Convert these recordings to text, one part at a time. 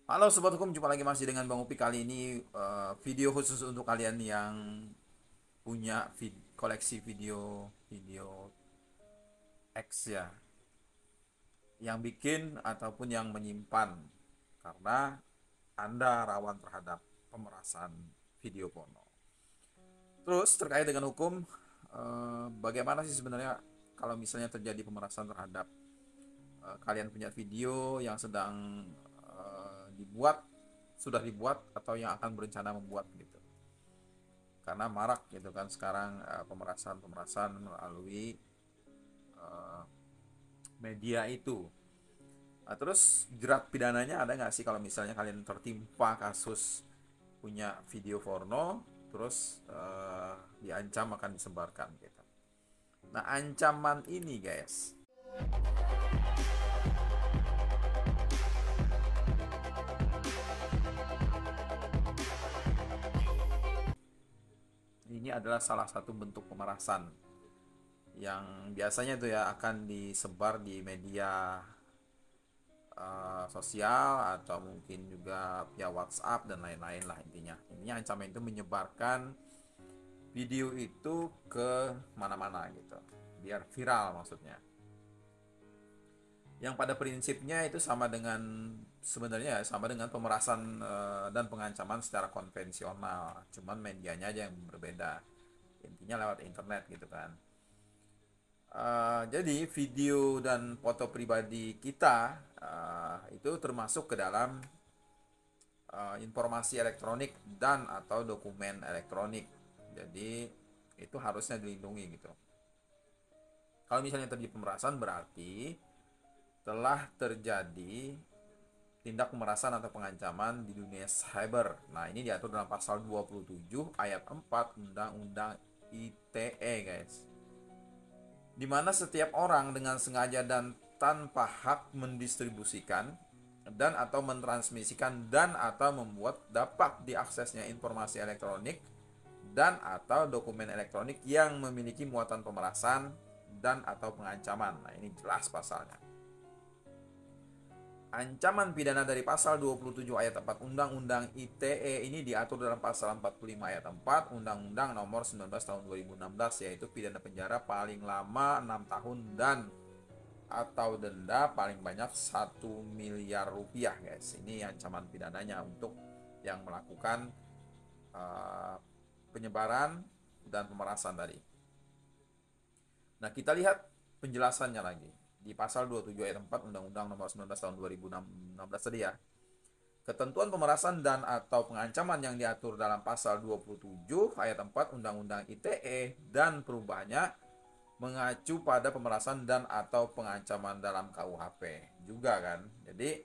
Halo Sobat Hukum, jumpa lagi masih dengan Bang Upi. Kali ini video khusus untuk kalian yang punya koleksi video video X ya, yang bikin ataupun yang menyimpan, karena Anda rawan terhadap pemerasan video porno. Terus terkait dengan hukum, bagaimana sih sebenarnya kalau misalnya terjadi pemerasan terhadap kalian punya video yang sedang dibuat, sudah dibuat atau yang akan berencana membuat gitu. Karena marak gitu kan sekarang pemerasan melalui uh, media itu. Nah, terus jerat pidananya ada nggak sih kalau misalnya kalian tertimpa kasus punya video porno terus diancam akan disebarkan gitu. Nah, ancaman ini guys, ini adalah salah satu bentuk pemerasan yang biasanya itu ya akan disebar di media sosial atau mungkin juga via WhatsApp dan lain-lain lah intinya ancaman itu menyebarkan video itu ke mana-mana gitu biar viral maksudnya, yang pada prinsipnya itu sama dengan sebenarnya sama dengan pemerasan dan pengancaman secara konvensional, cuman medianya aja yang berbeda, intinya lewat internet gitu kan. Jadi video dan foto pribadi kita itu termasuk ke dalam informasi elektronik dan atau dokumen elektronik. Jadi itu harusnya dilindungi gitu. Kalau misalnya terjadi pemerasan berarti telah terjadi tindak pemerasan atau pengancaman di dunia cyber. Nah, ini diatur dalam pasal 27 ayat 4 Undang-Undang ITE, guys. Di mana setiap orang dengan sengaja dan tanpa hak mendistribusikan dan atau mentransmisikan dan atau membuat dapat diaksesnya informasi elektronik dan atau dokumen elektronik yang memiliki muatan pemerasan dan atau pengancaman. Nah, ini jelas pasalnya. Ancaman pidana dari pasal 27 ayat 4 Undang-Undang ITE ini diatur dalam pasal 45 ayat 4 Undang-Undang nomor 19 tahun 2016, yaitu pidana penjara paling lama 6 tahun dan atau denda paling banyak 1 miliar rupiah, guys. Ini ancaman pidananya untuk yang melakukan uh, penyebaran dan pemerasan tadi. Nah, kita lihat penjelasannya lagi di pasal 27 ayat 4 Undang-Undang nomor 19 tahun 2016 tadi ya. Ketentuan pemerasan dan atau pengancaman yang diatur dalam pasal 27 ayat 4 Undang-Undang ITE dan perubahannya mengacu pada pemerasan dan atau pengancaman dalam KUHP juga kan. Jadi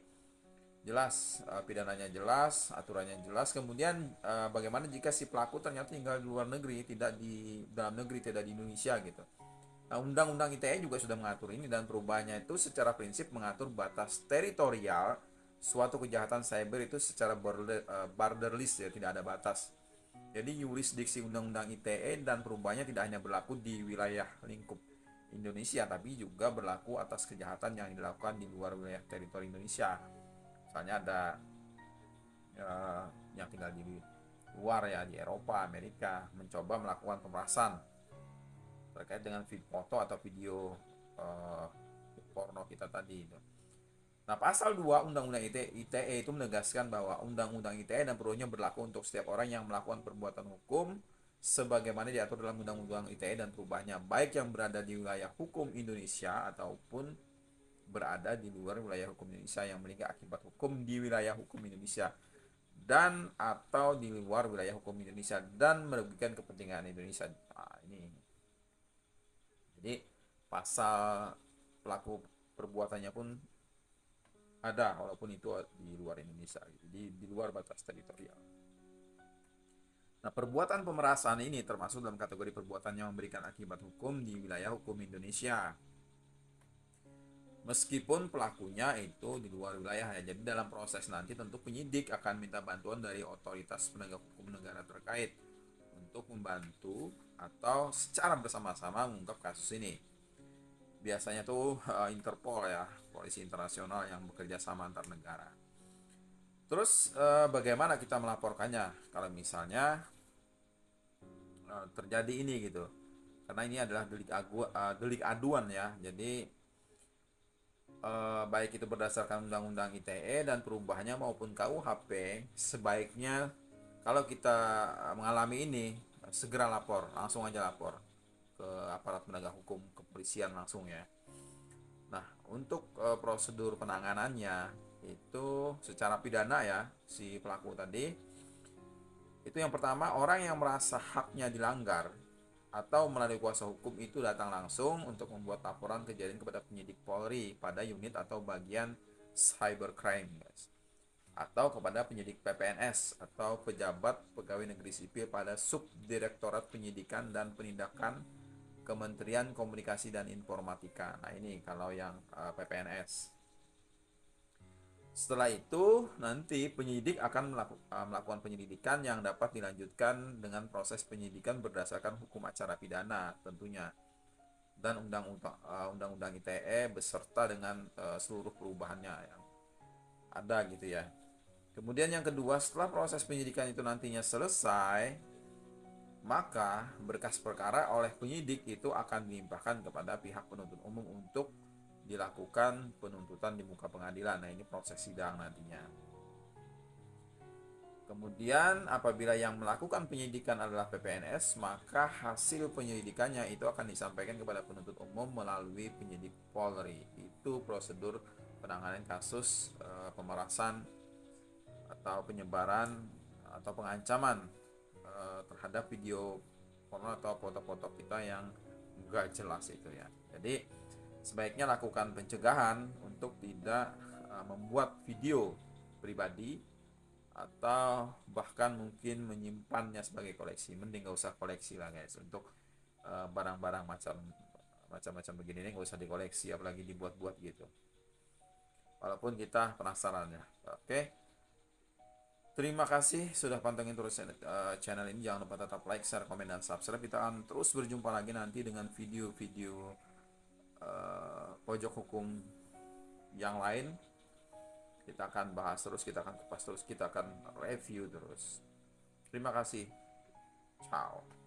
jelas pidananya jelas, aturannya jelas. Kemudian bagaimana jika si pelaku ternyata tinggal di luar negeri, tidak di dalam negeri, tidak di Indonesia gitu. Nah, Undang-Undang ITE juga sudah mengatur ini dan perubahannya itu secara prinsip mengatur batas teritorial suatu kejahatan cyber itu secara borderless ya, tidak ada batas. Jadi yurisdiksi Undang-Undang ITE dan perubahannya tidak hanya berlaku di wilayah lingkup Indonesia, tapi juga berlaku atas kejahatan yang dilakukan di luar wilayah teritori Indonesia. Misalnya ada uh, yang tinggal di luar ya, di Eropa, Amerika, mencoba melakukan pemerasan terkait dengan foto atau video uh, porno kita tadi itu. Nah, pasal 2 Undang-Undang ITE itu menegaskan bahwa Undang-Undang ITE dan perubahannya berlaku untuk setiap orang yang melakukan perbuatan hukum sebagaimana diatur dalam Undang-Undang ITE dan perubahannya, baik yang berada di wilayah hukum Indonesia ataupun berada di luar wilayah hukum Indonesia yang memiliki akibat hukum di wilayah hukum Indonesia dan atau di luar wilayah hukum Indonesia dan merugikan kepentingan Indonesia. Nah, ini jadi pasal pelaku perbuatannya pun ada walaupun itu di luar Indonesia, di luar batas teritorial. Nah, perbuatan pemerasan ini termasuk dalam kategori perbuatan yang memberikan akibat hukum di wilayah hukum Indonesia. Meskipun pelakunya itu di luar wilayah ya. Jadi dalam proses nanti tentu penyidik akan minta bantuan dari otoritas penegak hukum negara terkait untuk membantu atau secara bersama-sama mengungkap kasus ini. Biasanya tuh Interpol ya, polisi internasional yang bekerja sama antar negara. Terus bagaimana kita melaporkannya kalau misalnya terjadi ini gitu? Karena ini adalah delik aduan ya. Jadi baik itu berdasarkan Undang-Undang ITE dan perubahannya maupun KUHP, sebaiknya kalau kita mengalami ini segera lapor, langsung aja lapor ke aparat penegak hukum, kepolisian langsung ya. Nah, untuk prosedur penanganannya itu secara pidana ya, si pelaku tadi itu yang pertama, orang yang merasa haknya dilanggar atau melalui kuasa hukum itu datang langsung untuk membuat laporan kejadian kepada penyidik Polri pada unit atau bagian cybercrime, guys. Atau kepada penyidik PPNS atau pejabat pegawai negeri sipil pada Subdirektorat Penyidikan dan Penindakan Kementerian Komunikasi dan Informatika. Nah, ini kalau yang PPNS. Setelah itu, nanti penyidik akan melakukan penyelidikan yang dapat dilanjutkan dengan proses penyidikan berdasarkan hukum acara pidana tentunya, dan Undang-Undang ITE beserta dengan seluruh perubahannya yang ada gitu ya. Kemudian yang kedua, setelah proses penyidikan itu nantinya selesai, maka berkas perkara oleh penyidik itu akan dilimpahkan kepada pihak penuntut umum untuk dilakukan penuntutan di muka pengadilan. Nah, ini proses sidang nantinya. Kemudian apabila yang melakukan penyidikan adalah PPNS, maka hasil penyelidikannya itu akan disampaikan kepada penuntut umum melalui penyidik Polri. Itu prosedur penanganan kasus pemerasan atau penyebaran atau pengancaman terhadap video porno atau foto-foto kita yang enggak jelas itu ya. Jadi sebaiknya lakukan pencegahan untuk tidak membuat video pribadi atau bahkan mungkin menyimpannya sebagai koleksi. Mending gak usah koleksi lah guys. Untuk barang-barang macam-macam begini ini gak usah dikoleksi, apalagi dibuat-buat gitu. Walaupun kita penasaran ya. Oke. Terima kasih sudah pantengin terus channel ini. Jangan lupa tetap like, share, komen, dan subscribe. Kita akan terus berjumpa lagi nanti dengan video-video pojok hukum yang lain. Kita akan bahas terus, kita akan kupas terus, kita akan review terus. Terima kasih. Ciao.